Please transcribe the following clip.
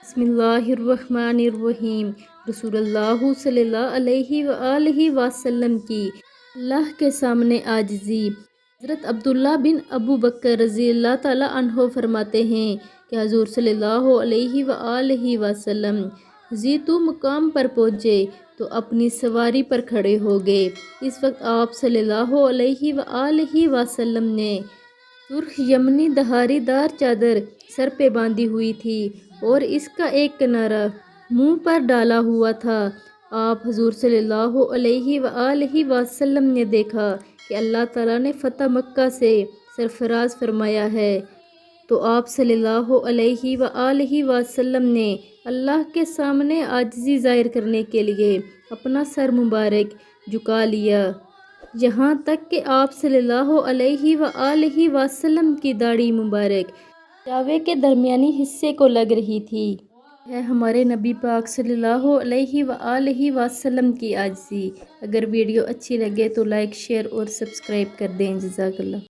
بسم اللہ الرحمن الرحیم۔ رسول اللہ صلی اللہ علیہ وآلہ وسلم کی اللہ کے سامنے عاجزی۔ حضرت عبداللہ بن ابو بکر رضی اللہ تعالیٰ عنہ فرماتے ہیں کہ حضور صلی اللہ علیہ وآلہ وسلم زیتو مقام پر پہنچے تو اپنی سواری پر کھڑے ہو گئے۔ اس وقت آپ صلی اللہ علیہ وآلہ وسلم نے سرخ یمنی دھاری دار چادر سر پہ باندھی ہوئی تھی اور اس کا ایک کنارہ منہ پر ڈالا ہوا تھا۔ آپ حضور صلی اللہ علیہ وآلہ وسلم نے دیکھا کہ اللہ تعالیٰ نے فتح مکہ سے سرفراز فرمایا ہے، تو آپ صلی اللہ علیہ وآلہ وسلم نے اللہ کے سامنے عاجزی ظاہر کرنے کے لیے اپنا سر مبارک جھکا لیا، یہاں تک کہ آپ صلی اللہ علیہ وآلہ وسلم کی داڑھی مبارک جاوے کے درمیانی حصے کو لگ رہی تھی۔ ہے ہمارے نبی پاک صلی اللہ علیہ وآلہ وسلم کی عاجزی۔ اگر ویڈیو اچھی لگے تو لائک، شیئر اور سبسکرائب کر دیں۔ جزاک اللہ۔